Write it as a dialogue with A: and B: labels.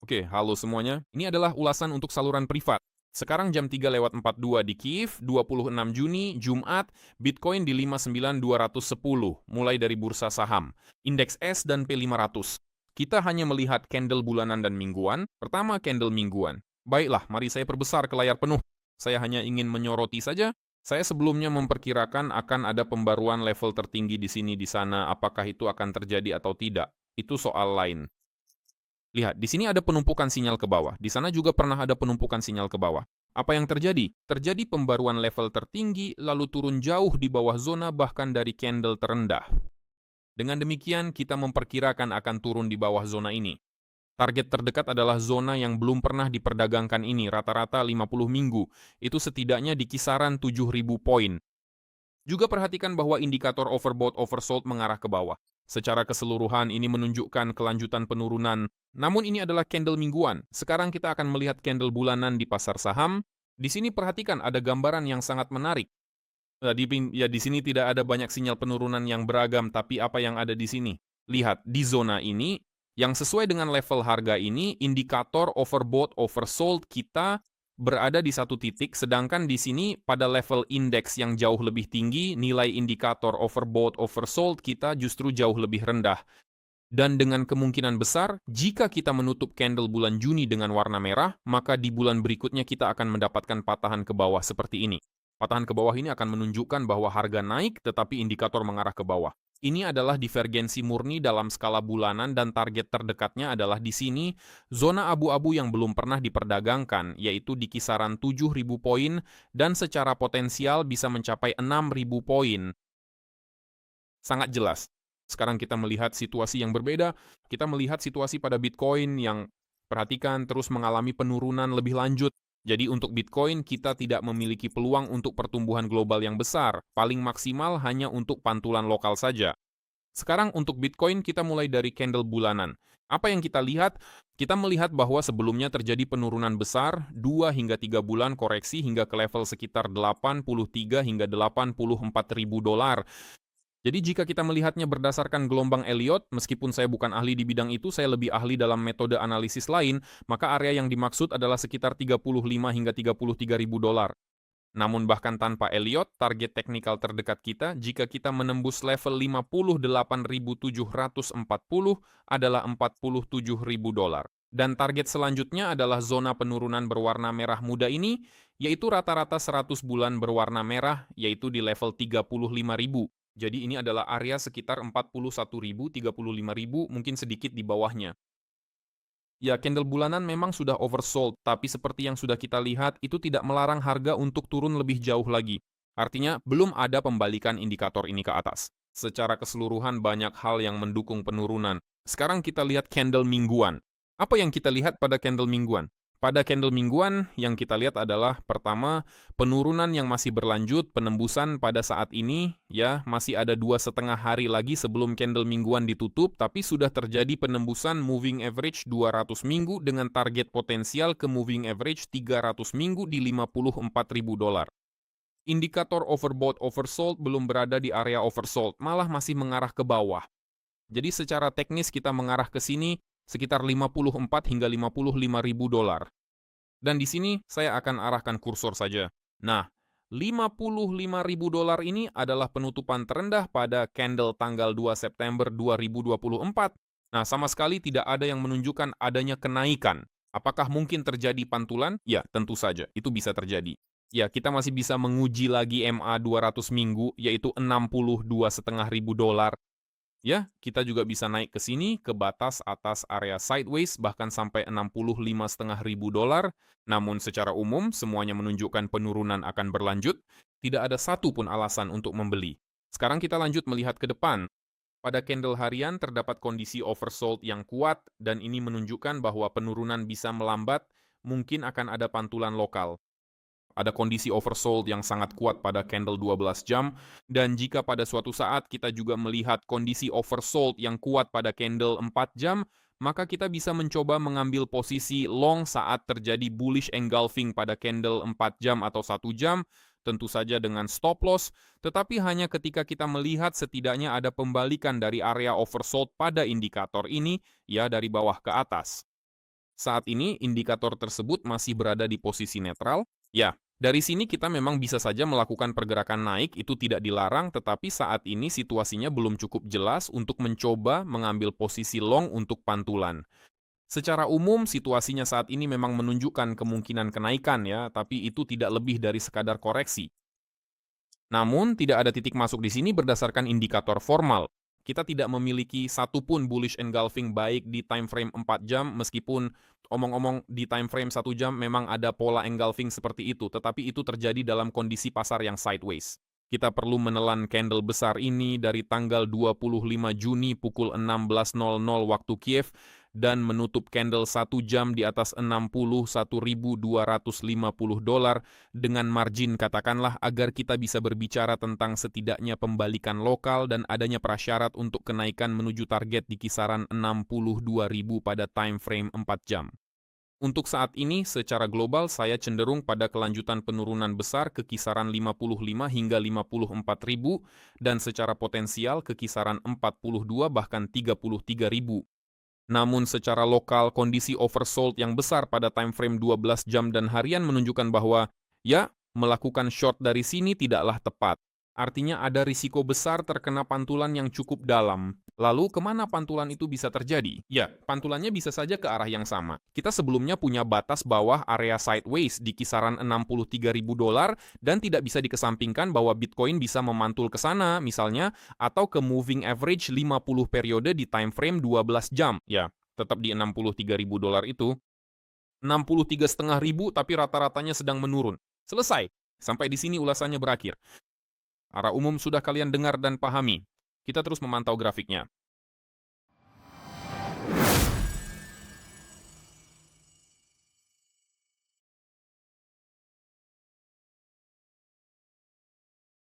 A: Oke, halo semuanya. Ini adalah ulasan untuk saluran privat. Sekarang jam 3:42 di Kiev, 26 Juni, Jumat, Bitcoin di 59.210, mulai dari bursa saham, indeks S dan P500. Kita hanya melihat candle bulanan dan mingguan. Pertama, candle mingguan. Baiklah, mari saya perbesar ke layar penuh. Saya hanya ingin menyoroti saja. Saya sebelumnya memperkirakan akan ada pembaruan level tertinggi di sini di sana. Apakah itu akan terjadi atau tidak? Itu soal lain. Lihat, di sini ada penumpukan sinyal ke bawah. Di sana juga pernah ada penumpukan sinyal ke bawah. Apa yang terjadi? Terjadi pembaruan level tertinggi, lalu turun jauh di bawah zona bahkan dari candle terendah. Dengan demikian, kita memperkirakan akan turun di bawah zona ini. Target terdekat adalah zona yang belum pernah diperdagangkan ini, rata-rata 50 minggu. Itu setidaknya di kisaran 7.000 poin. Juga perhatikan bahwa indikator overbought oversold mengarah ke bawah. Secara keseluruhan ini menunjukkan kelanjutan penurunan. Namun ini adalah candle mingguan. Sekarang kita akan melihat candle bulanan di pasar saham. Di sini perhatikan ada gambaran yang sangat menarik. Di sini tidak ada banyak sinyal penurunan yang beragam, tapi apa yang ada di sini? Lihat, di zona ini, yang sesuai dengan level harga ini, indikator overbought oversold kita berada di satu titik, sedangkan di sini pada level indeks yang jauh lebih tinggi, nilai indikator overbought oversold kita justru jauh lebih rendah. Dan dengan kemungkinan besar, jika kita menutup candle bulan Juni dengan warna merah, maka di bulan berikutnya kita akan mendapatkan patahan ke bawah seperti ini. Patahan ke bawah ini akan menunjukkan bahwa harga naik tetapi indikator mengarah ke bawah. Ini adalah divergensi murni dalam skala bulanan dan target terdekatnya adalah di sini, zona abu-abu yang belum pernah diperdagangkan, yaitu di kisaran 7.000 poin dan secara potensial bisa mencapai 6.000 poin. Sangat jelas. Sekarang kita melihat situasi yang berbeda, kita melihat situasi pada Bitcoin yang perhatikan terus mengalami penurunan lebih lanjut. Jadi untuk Bitcoin kita tidak memiliki peluang untuk pertumbuhan global yang besar, paling maksimal hanya untuk pantulan lokal saja. Sekarang untuk Bitcoin kita mulai dari candle bulanan. Apa yang kita lihat? Kita melihat bahwa sebelumnya terjadi penurunan besar, 2 hingga 3 bulan koreksi hingga ke level sekitar 83 hingga 84 ribu dolar. Jadi jika kita melihatnya berdasarkan gelombang Elliott, meskipun saya bukan ahli di bidang itu, saya lebih ahli dalam metode analisis lain, maka area yang dimaksud adalah sekitar 35 hingga 33 ribu dolar. Namun bahkan tanpa Elliott, target teknikal terdekat kita, jika kita menembus level 58.740 adalah 47 ribu dolar. Dan target selanjutnya adalah zona penurunan berwarna merah muda ini, yaitu rata-rata 100 bulan berwarna merah, yaitu di level 35 ribu. Jadi ini adalah area sekitar 41.000, 35.000, mungkin sedikit di bawahnya. Ya, candle bulanan memang sudah oversold, tapi seperti yang sudah kita lihat, itu tidak melarang harga untuk turun lebih jauh lagi. Artinya, belum ada pembalikan indikator ini ke atas. Secara keseluruhan banyak hal yang mendukung penurunan. Sekarang kita lihat candle mingguan. Apa yang kita lihat pada candle mingguan? Pada candle mingguan, yang kita lihat adalah pertama, penurunan yang masih berlanjut, penembusan pada saat ini, ya, masih ada 2,5 hari lagi sebelum candle mingguan ditutup, tapi sudah terjadi penembusan moving average 200 minggu dengan target potensial ke moving average 300 minggu di 54.000 dolar. Indikator overbought oversold belum berada di area oversold, malah masih mengarah ke bawah. Jadi secara teknis kita mengarah ke sini sekitar 54 hingga 55 ribu dolar. Dan di sini saya akan arahkan kursor saja. Nah, 55 ribu dolar ini adalah penutupan terendah pada candle tanggal 2 September 2024. Nah, sama sekali tidak ada yang menunjukkan adanya kenaikan. Apakah mungkin terjadi pantulan? Ya, tentu saja. Itu bisa terjadi. Ya, kita masih bisa menguji lagi MA 200 minggu, yaitu 62,5 ribu dolar. Ya, kita juga bisa naik ke sini, ke batas atas area sideways, bahkan sampai 65,5 ribu dolar. Namun secara umum, semuanya menunjukkan penurunan akan berlanjut. Tidak ada satu pun alasan untuk membeli. Sekarang kita lanjut melihat ke depan. Pada candle harian terdapat kondisi oversold yang kuat, dan ini menunjukkan bahwa penurunan bisa melambat, mungkin akan ada pantulan lokal. Ada kondisi oversold yang sangat kuat pada candle 12 jam, dan jika pada suatu saat kita juga melihat kondisi oversold yang kuat pada candle 4 jam, maka kita bisa mencoba mengambil posisi long saat terjadi bullish engulfing pada candle 4 jam atau 1 jam, tentu saja dengan stop loss, tetapi hanya ketika kita melihat setidaknya ada pembalikan dari area oversold pada indikator ini, ya dari bawah ke atas. Saat ini indikator tersebut masih berada di posisi netral. Ya, dari sini kita memang bisa saja melakukan pergerakan naik, itu tidak dilarang, tetapi saat ini situasinya belum cukup jelas untuk mencoba mengambil posisi long untuk pantulan. Secara umum, situasinya saat ini memang menunjukkan kemungkinan kenaikan ya, tapi itu tidak lebih dari sekadar koreksi. Namun, tidak ada titik masuk di sini berdasarkan indikator formal. Kita tidak memiliki satupun bullish engulfing baik di time frame 4 jam, meskipun omong-omong di time frame 1 jam memang ada pola engulfing seperti itu, tetapi itu terjadi dalam kondisi pasar yang sideways. Kita perlu menelan candle besar ini dari tanggal 25 Juni pukul 16.00 waktu Kiev dan menutup candle 1 jam di atas $61.250 dengan margin katakanlah agar kita bisa berbicara tentang setidaknya pembalikan lokal dan adanya prasyarat untuk kenaikan menuju target di kisaran 62.000 pada time frame 4 jam. Untuk saat ini, secara global saya cenderung pada kelanjutan penurunan besar ke kisaran 55 hingga 54 ribu dan secara potensial ke kisaran 42 bahkan 33 ribu. Namun secara lokal, kondisi oversold yang besar pada time frame 12 jam dan harian menunjukkan bahwa, ya, melakukan short dari sini tidaklah tepat. Artinya ada risiko besar terkena pantulan yang cukup dalam. Lalu kemana pantulan itu bisa terjadi? Ya, pantulannya bisa saja ke arah yang sama. Kita sebelumnya punya batas bawah area sideways di kisaran $63.000 dan tidak bisa dikesampingkan bahwa Bitcoin bisa memantul ke sana misalnya atau ke moving average 50 periode di time frame 12 jam. Ya, tetap di $63.000 itu. 63.500 tapi rata-ratanya sedang menurun. Selesai. Sampai di sini ulasannya berakhir. Arah umum sudah kalian dengar dan pahami. Kita terus memantau grafiknya.